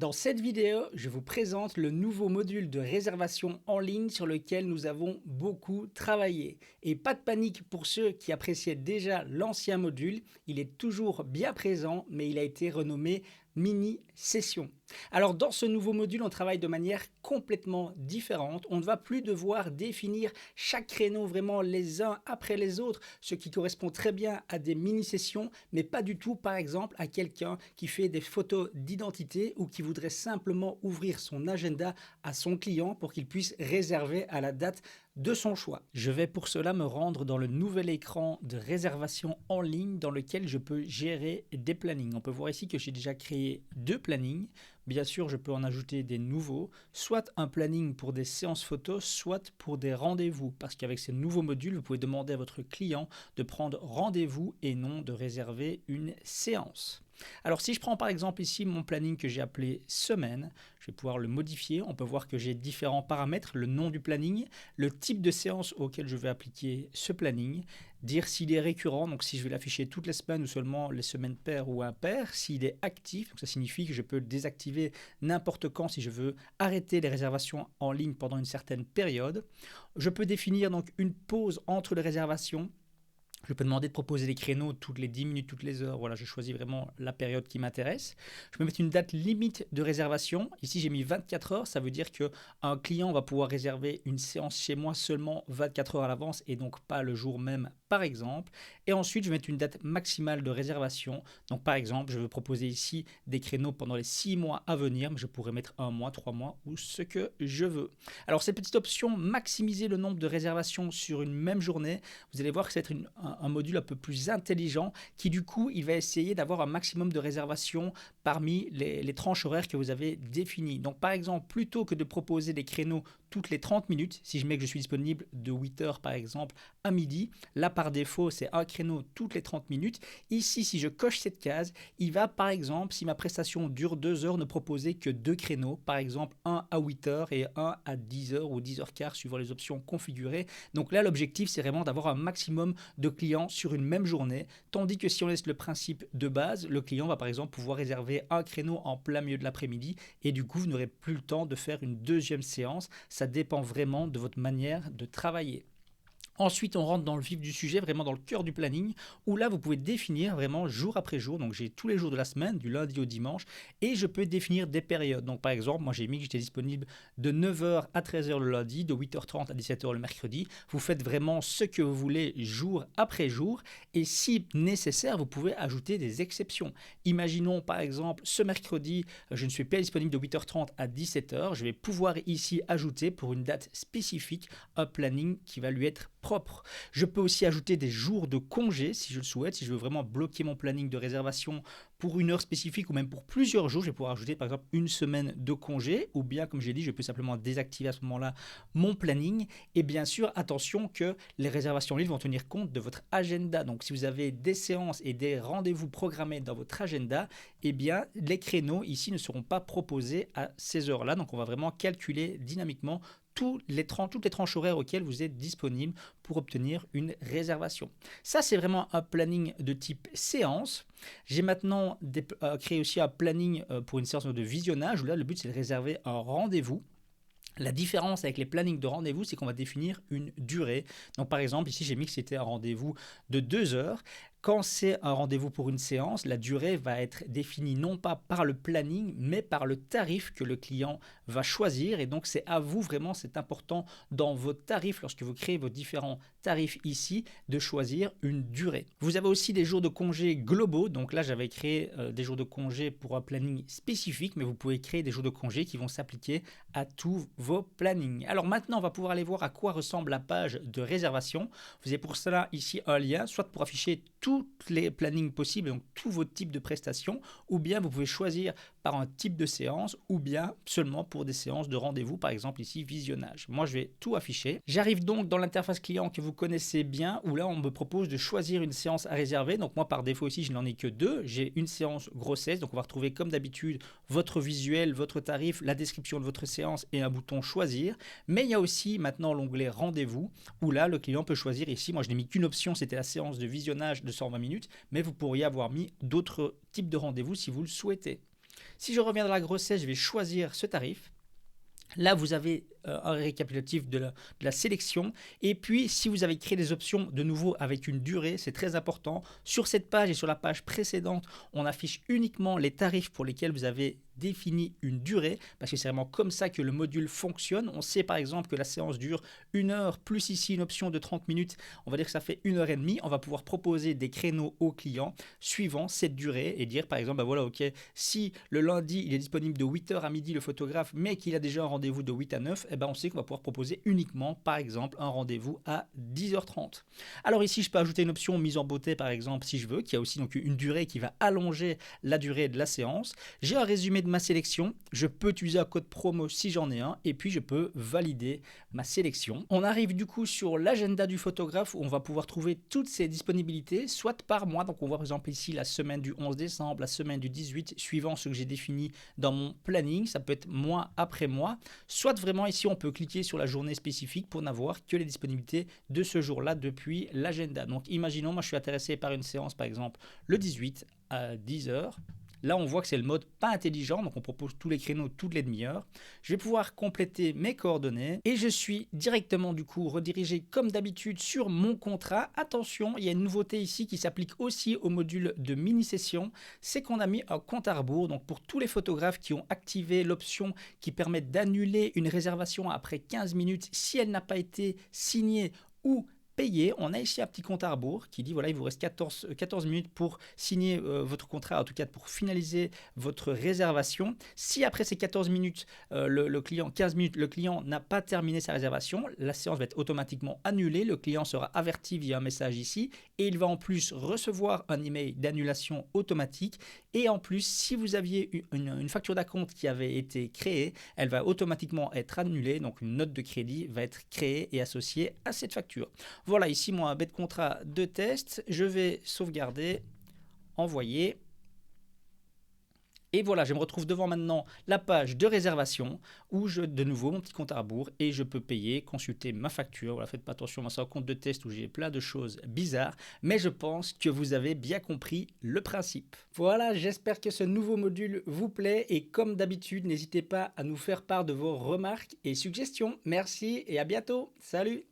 Dans cette vidéo, je vous présente le nouveau module de réservation en ligne sur lequel nous avons beaucoup travaillé. Et pas de panique pour ceux qui appréciaient déjà l'ancien module, il est toujours bien présent, mais il a été renommé Mini Session. Alors dans ce nouveau module, on travaille de manière complètement différente. On ne va plus devoir définir chaque créneau vraiment les uns après les autres, ce qui correspond très bien à des mini-sessions, mais pas du tout par exemple à quelqu'un qui fait des photos d'identité ou qui voudrait simplement ouvrir son agenda à son client pour qu'il puisse réserver à la date de son choix. Je vais pour cela me rendre dans le nouvel écran de réservation en ligne dans lequel je peux gérer des plannings. On peut voir ici que j'ai déjà créé 2 plannings. Bien sûr, je peux en ajouter des nouveaux, soit un planning pour des séances photos, soit pour des rendez-vous. Parce qu'avec ces nouveaux modules, vous pouvez demander à votre client de prendre rendez-vous et non de réserver une séance. Alors si je prends par exemple ici mon planning que j'ai appelé semaine, je vais pouvoir le modifier. On peut voir que j'ai différents paramètres, le nom du planning, le type de séance auquel je vais appliquer ce planning, dire s'il est récurrent, donc si je vais l'afficher toutes les semaines ou seulement les semaines paires ou impaires, s'il est actif, donc ça signifie que je peux le désactiver n'importe quand si je veux arrêter les réservations en ligne pendant une certaine période. Je peux définir donc une pause entre les réservations. Je peux demander de proposer des créneaux toutes les 10 minutes, toutes les heures. Voilà, je choisis vraiment la période qui m'intéresse. Je peux mettre une date limite de réservation. Ici, j'ai mis 24 heures. Ça veut dire qu'un client va pouvoir réserver une séance chez moi seulement 24 heures à l'avance et donc pas le jour même, par exemple. Et ensuite, je vais mettre une date maximale de réservation. Donc, par exemple, je veux proposer ici des créneaux pendant les 6 mois à venir, mais je pourrais mettre 1 mois, 3 mois ou ce que je veux. Alors, cette petite option, maximiser le nombre de réservations sur une même journée, vous allez voir que c'est un module un peu plus intelligent qui du coup il va essayer d'avoir un maximum de réservations parmi les tranches horaires que vous avez définies. Donc par exemple, plutôt que de proposer des créneaux toutes les 30 minutes, si je mets que je suis disponible de 8 heures par exemple à midi, là par défaut c'est un créneau toutes les 30 minutes. Ici, si je coche cette case, il va par exemple, si ma prestation dure 2 heures, ne proposer que 2 créneaux, par exemple un à 8 heures et un à 10 heures ou 10 heures quart suivant les options configurées. Donc là l'objectif c'est vraiment d'avoir un maximum de clients sur une même journée, tandis que si on laisse le principe de base, le client va par exemple pouvoir réserver un créneau en plein milieu de l'après-midi et du coup vous n'aurez plus le temps de faire une deuxième séance. Ça dépend vraiment de votre manière de travailler. Ensuite, on rentre dans le vif du sujet, vraiment dans le cœur du planning, où là, vous pouvez définir vraiment jour après jour. Donc, j'ai tous les jours de la semaine, du lundi au dimanche, et je peux définir des périodes. Donc, par exemple, moi, j'ai mis que j'étais disponible de 9 heures à 13 heures le lundi, de 8h30 à 17 heures le mercredi. Vous faites vraiment ce que vous voulez jour après jour, et si nécessaire, vous pouvez ajouter des exceptions. Imaginons, par exemple, ce mercredi, je ne suis pas disponible de 8h30 à 17 heures. Je vais pouvoir ici ajouter pour une date spécifique un planning qui va lui être propre. Je peux aussi ajouter des jours de congé si je le souhaite, si je veux vraiment bloquer mon planning de réservation pour une heure spécifique ou même pour plusieurs jours, je vais pouvoir ajouter par exemple une semaine de congé ou bien comme j'ai dit, je peux simplement désactiver à ce moment-là mon planning et bien sûr attention que les réservations en ligne vont tenir compte de votre agenda. Donc si vous avez des séances et des rendez-vous programmés dans votre agenda, eh bien les créneaux ici ne seront pas proposés à ces heures-là. Donc on va vraiment calculer dynamiquement toutes les tranches horaires auxquelles vous êtes disponible pour obtenir une réservation. Ça, c'est vraiment un planning de type séance. J'ai maintenant créé aussi un planning pour une séance de visionnage où là, le but, c'est de réserver un rendez-vous. La différence avec les plannings de rendez-vous, c'est qu'on va définir une durée. Donc par exemple, ici j'ai mis que c'était un rendez-vous de 2 heures. Quand c'est un rendez-vous pour une séance, la durée va être définie non pas par le planning, mais par le tarif que le client va choisir. Et donc c'est à vous vraiment, c'est important dans vos tarifs, lorsque vous créez vos différents tarifs ici, de choisir une durée. Vous avez aussi des jours de congé globaux. Donc là, j'avais créé des jours de congé pour un planning spécifique, mais vous pouvez créer des jours de congé qui vont s'appliquer à tous vos plannings. Alors maintenant, on va pouvoir aller voir à quoi ressemble la page de réservation. Vous avez pour cela ici un lien, soit pour afficher tous les plannings possibles, donc tous vos types de prestations, ou bien vous pouvez choisir par un type de séance, ou bien seulement pour des séances de rendez-vous, par exemple ici visionnage. Moi, je vais tout afficher. J'arrive donc dans l'interface client que vous connaissez bien, où là, on me propose de choisir une séance à réserver. Donc moi, par défaut ici, je n'en ai que 2. J'ai une séance grossesse, donc on va retrouver comme d'habitude votre visuel, votre tarif, la description de votre séance et un bouton choisir. Mais il y a aussi maintenant l'onglet rendez-vous, où là, le client peut choisir ici. Moi, je n'ai mis qu'une option, c'était la séance de visionnage de 120 minutes, mais vous pourriez avoir mis d'autres types de rendez-vous si vous le souhaitez. Si je reviens dans la grossesse, je vais choisir ce tarif. Là, vous avez un récapitulatif de la sélection. Et puis, si vous avez créé des options de nouveau avec une durée, c'est très important. Sur cette page et sur la page précédente, on affiche uniquement les tarifs pour lesquels vous avez défini une durée, parce que c'est vraiment comme ça que le module fonctionne. On sait par exemple que la séance dure 1 heure, plus ici une option de 30 minutes, on va dire que ça fait 1 heure et demie. On va pouvoir proposer des créneaux aux clients suivant cette durée et dire par exemple, bah voilà, ok, si le lundi il est disponible de 8 heures à midi le photographe, mais qu'il a déjà un rendez-vous de 8 à 9, eh ben on sait qu'on va pouvoir proposer uniquement par exemple un rendez-vous à 10h30. Alors ici, je peux ajouter une option mise en beauté par exemple si je veux, qui a aussi donc une durée qui va allonger la durée de la séance. J'ai un résumé de ma sélection, je peux utiliser un code promo si j'en ai un, et puis je peux valider ma sélection. On arrive du coup sur l'agenda du photographe où on va pouvoir trouver toutes ces disponibilités, soit par mois, donc on voit par exemple ici la semaine du 11 décembre, la semaine du 18, suivant ce que j'ai défini dans mon planning, ça peut être mois après mois, soit vraiment ici on peut cliquer sur la journée spécifique pour n'avoir que les disponibilités de ce jour-là depuis l'agenda. Donc imaginons, moi je suis intéressé par une séance par exemple le 18 à 10h. Là, on voit que c'est le mode pas intelligent, donc on propose tous les créneaux toutes les demi-heures. Je vais pouvoir compléter mes coordonnées et je suis directement du coup redirigé comme d'habitude sur mon contrat. Attention, il y a une nouveauté ici qui s'applique aussi au module de mini-session, c'est qu'on a mis un compte à rebours. Donc pour tous les photographes qui ont activé l'option qui permet d'annuler une réservation après 15 minutes si elle n'a pas été signée ou payé, on a ici un petit compte à rebours qui dit voilà, il vous reste 14 minutes pour signer votre contrat, en tout cas pour finaliser votre réservation. Si après ces 14 minutes, le client, 15 minutes, le client n'a pas terminé sa réservation, la séance va être automatiquement annulée, le client sera averti via un message ici et il va en plus recevoir un email d'annulation automatique. Et en plus, si vous aviez une facture d'acompte qui avait été créée, elle va automatiquement être annulée, donc une note de crédit va être créée et associée à cette facture. Voilà, ici moi un bête contrat de test, je vais sauvegarder, envoyer. Et voilà, je me retrouve devant maintenant la page de réservation où je, de nouveau, mon petit compte à rebours et je peux payer, consulter ma facture. Voilà, faites pas attention, moi c'est un compte de test où j'ai plein de choses bizarres, mais je pense que vous avez bien compris le principe. Voilà, j'espère que ce nouveau module vous plaît et comme d'habitude, n'hésitez pas à nous faire part de vos remarques et suggestions. Merci et à bientôt. Salut!